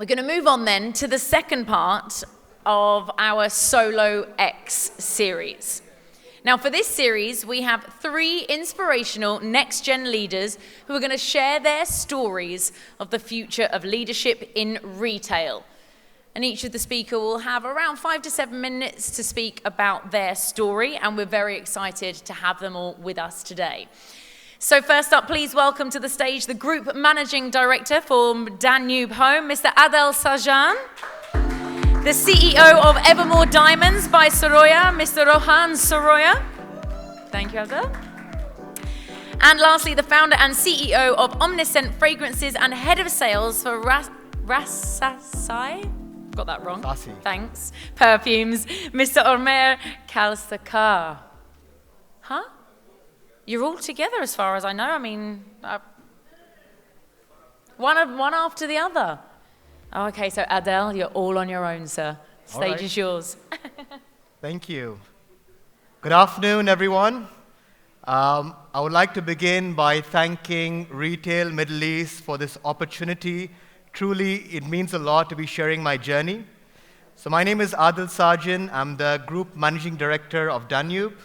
We're going to move on then to the second part of our Solo X series. Now, for this series, we have 3 inspirational next-gen leaders who are going to share their stories of the future of leadership in retail. And each of the speakers will have around 5 to 7 minutes to speak about their story, and we're very excited to have them all with us today. So first up, please welcome to the stage the Group Managing Director for Danube Home, Mr. Adel Sajan. The CEO of Evermore Diamonds by Soroya, Mr. Rohan Soroya. Thank you, Adel. And lastly, the founder and CEO of Omniscient Fragrances and Head of Sales for Rasasai. Got that wrong. Sasi. Thanks. Perfumes, Mr. Omer Kalsakar. Huh? You're all together as far as I know. I mean, one after the other. Oh, okay, so Adel, you're all on your own, sir. Stage is yours. Thank you. Good afternoon, everyone. I would like to begin by thanking Retail Middle East for this opportunity. Truly, it means a lot to be sharing my journey. So my name is Adel Sajan. I'm the Group Managing Director of Danube.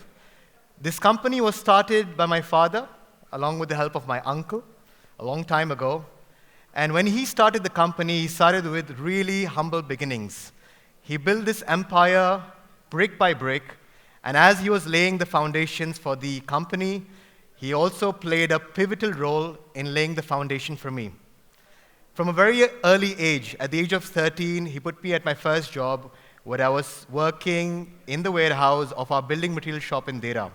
This company was started by my father, along with the help of my uncle, a long time ago. And when he started the company, he started with really humble beginnings. He built this empire brick by brick, and as he was laying the foundations for the company, he also played a pivotal role in laying the foundation for me. From a very early age, at the age of 13, he put me at my first job, where I was working in the warehouse of our building material shop in Dera.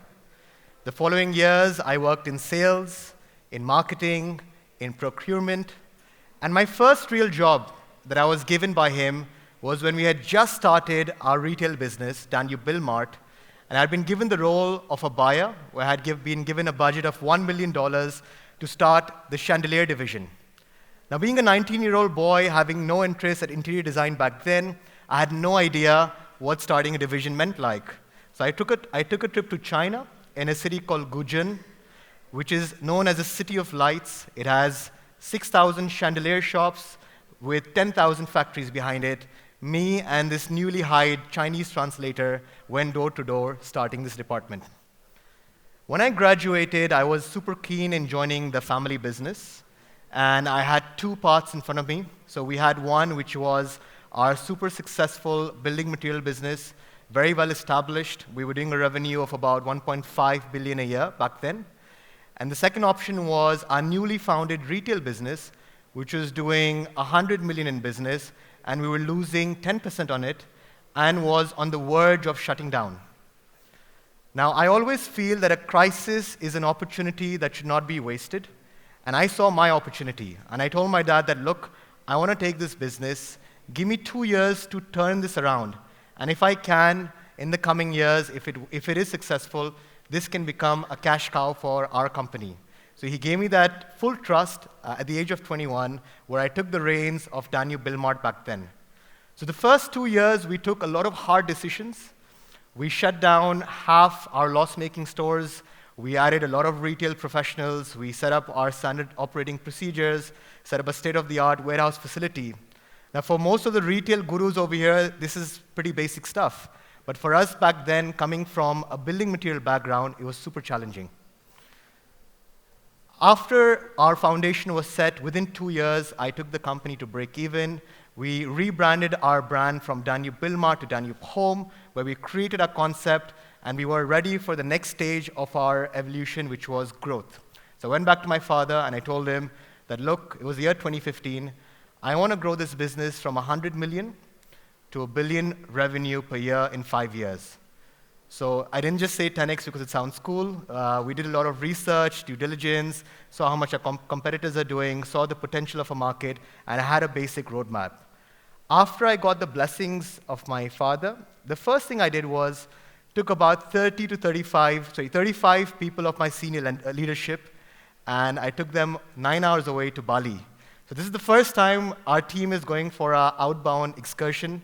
The following years, I worked in sales, in marketing, in procurement, and my first real job that I was given by him was when we had just started our retail business, Danube Bilmart, and I had been given the role of a buyer, where I had been given a budget of $1 million to start the chandelier division. Now, being a 19-year-old boy, having no interest at interior design back then, I had no idea what starting a division meant like. So I took a trip to China, in a city called Guzhou, which is known as a city of lights. It has 6,000 chandelier shops with 10,000 factories behind it. Me and this newly hired Chinese translator went door to door, starting this department. When I graduated, I was super keen in joining the family business, and I had 2 paths in front of me. So we had one, which was our super successful building material business, very well established. We were doing a revenue of about 1.5 billion a year back then. And the second option was our newly founded retail business, which was doing 100 million in business, and we were losing 10% on it, and was on the verge of shutting down. Now, I always feel that a crisis is an opportunity that should not be wasted, and I saw my opportunity. And I told my dad that, look, I want to take this business, give me 2 years to turn this around. And if I can, in the coming years, if it is successful, this can become a cash cow for our company. So he gave me that full trust at the age of 21, where I took the reins of Danube Bilmart back then. So the first 2 years, we took a lot of hard decisions. We shut down half our loss-making stores. We added a lot of retail professionals. We set up our standard operating procedures, set up a state-of-the-art warehouse facility. Now, for most of the retail gurus over here, this is pretty basic stuff. But for us back then, coming from a building material background, it was super challenging. After our foundation was set, within 2 years, I took the company to break even. We rebranded our brand from Danube Bilmart to Danube Home, where we created a concept, and we were ready for the next stage of our evolution, which was growth. So I went back to my father, and I told him that, look, it was the year 2015, I want to grow this business from 100 million to 1 billion revenue per year in 5 years. So I didn't just say 10x because it sounds cool. We did a lot of research, due diligence, saw how much our competitors are doing, saw the potential of a market, and I had a basic roadmap. After I got the blessings of my father, the first thing I did was took about 35 people of my senior leadership, and I took them 9 hours away to Bali. So this is the first time our team is going for an outbound excursion.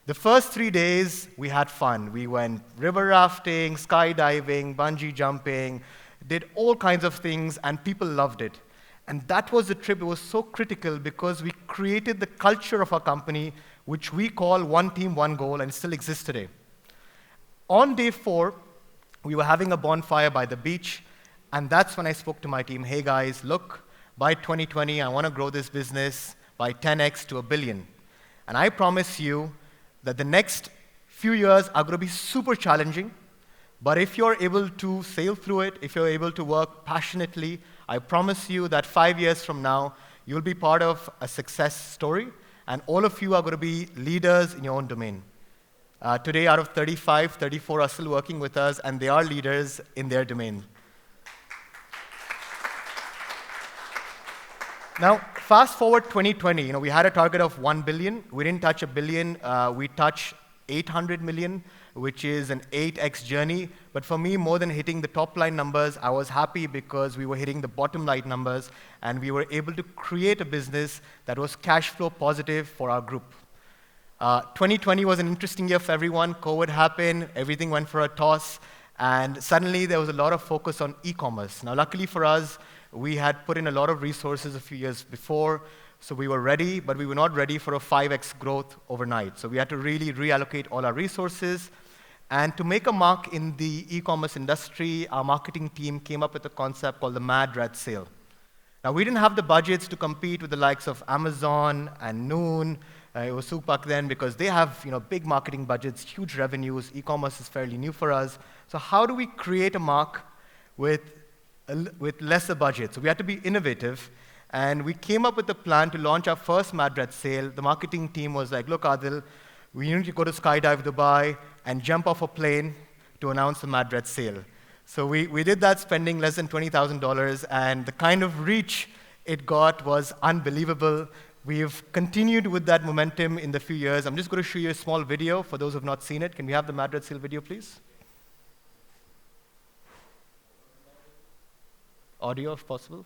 The first 3 days, we had fun. We went river rafting, skydiving, bungee jumping, did all kinds of things, and people loved it. And that was the trip. It was so critical because we created the culture of our company, which we call one team, one goal, and it still exists today. On day 4, we were having a bonfire by the beach, and that's when I spoke to my team, hey guys, look, by 2020, I want to grow this business by 10x to $1 billion. And I promise you that the next few years are going to be super challenging, but if you're able to sail through it, if you're able to work passionately, I promise you that 5 years from now, you'll be part of a success story, and all of you are going to be leaders in your own domain. Today, out of 35, 34 are still working with us, and they are leaders in their domain. Now, fast forward 2020, we had a target of 1 billion. We didn't touch $1 billion. We touched 800 million, which is an 8x journey. But for me, more than hitting the top line numbers, I was happy because we were hitting the bottom line numbers, and we were able to create a business that was cash flow positive for our group. 2020 was an interesting year for everyone. COVID happened, everything went for a toss, and suddenly there was a lot of focus on e-commerce. Now, luckily for us, we had put in a lot of resources a few years before, so we were ready, but we were not ready for a 5x growth overnight. So we had to really reallocate all our resources. And to make a mark in the e-commerce industry, our marketing team came up with a concept called the Mad Red Sale. Now, we didn't have the budgets to compete with the likes of Amazon and Noon. It was super back then because they have big marketing budgets, huge revenues. E-commerce is fairly new for us. So how do we create a mark with lesser budget? So we had to be innovative. And we came up with a plan to launch our first Mad Red Sale. The marketing team was like, look, Adel, we need to go to Skydive Dubai and jump off a plane to announce the Mad Red Sale. So we did that spending less than $20,000, and the kind of reach it got was unbelievable. We've continued with that momentum in the few years. I'm just going to show you a small video for those who have not seen it. Can we have the Mad Red Sale video, please? Audio, if possible.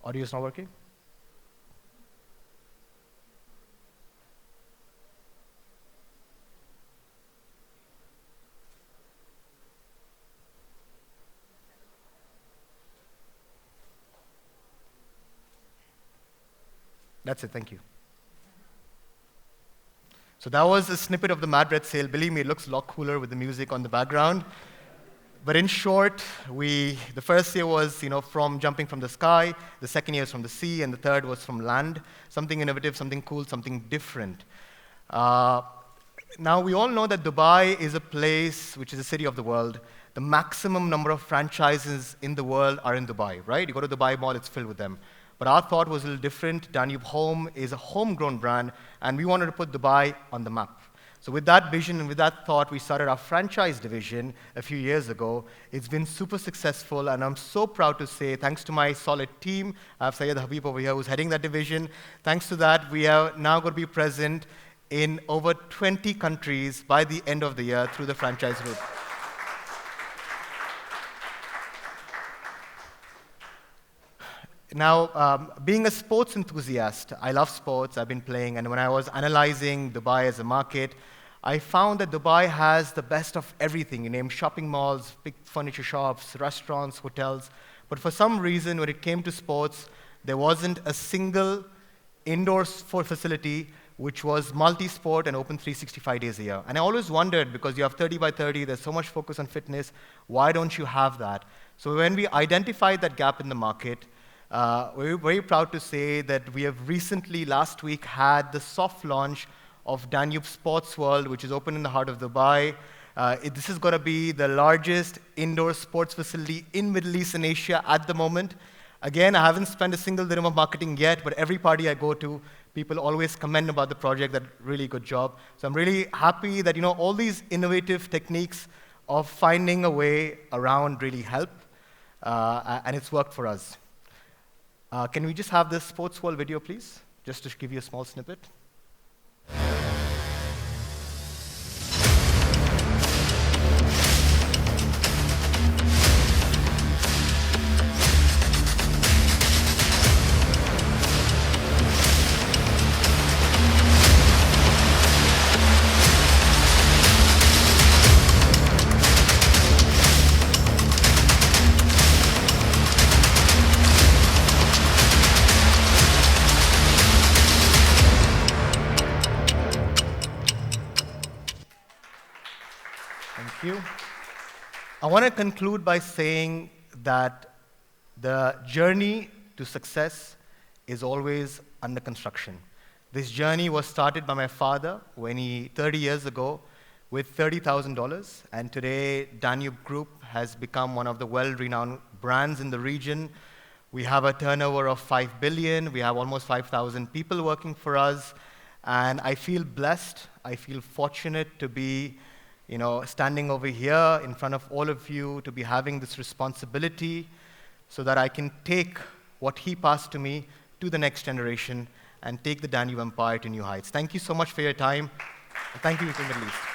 Audio is not working? That's it, thank you. So that was a snippet of the Mad Red Sale. Believe me, it looks a lot cooler with the music on the background. But in short, the first year was from jumping from the sky, the second year was from the sea, and the third was from land. Something innovative, something cool, something different. Now, we all know that Dubai is a place which is a city of the world. The maximum number of franchises in the world are in Dubai, right? You go to Dubai Mall, it's filled with them. But our thought was a little different. Danube Home is a homegrown brand, and we wanted to put Dubai on the map. So with that vision and with that thought, we started our franchise division a few years ago. It's been super successful, and I'm so proud to say, thanks to my solid team, I have Syed Habib over here who's heading that division. Thanks to that, we are now going to be present in over 20 countries by the end of the year through the franchise route. Now, being a sports enthusiast, I love sports, I've been playing, and when I was analyzing Dubai as a market, I found that Dubai has the best of everything. You name shopping malls, big furniture shops, restaurants, hotels, but for some reason, when it came to sports, there wasn't a single indoor sport facility which was multi-sport and open 365 days a year. And I always wondered, because you have 30 by 30, there's so much focus on fitness, why don't you have that? So when we identified that gap in the market, we're very proud to say that we have recently, last week, had the soft launch of Danube Sports World, which is open in the heart of Dubai. This is going to be the largest indoor sports facility in Middle East and Asia at the moment. Again, I haven't spent a single dirham of marketing yet, but every party I go to, people always commend about the project, that really good job. So I'm really happy that all these innovative techniques of finding a way around really help, and it's worked for us. Can we just have this Sports World video, please? Just to give you a small snippet. I want to conclude by saying that the journey to success is always under construction. This journey was started by my father 30 years ago, with $30,000, and today Danube Group has become one of the well-renowned brands in the region. We have a turnover of 5 billion, we have almost 5,000 people working for us, and I feel blessed, I feel fortunate to be standing over here in front of all of you, to be having this responsibility so that I can take what he passed to me to the next generation and take the Danube Empire to new heights. Thank you so much for your time, and thank you to the Middle East.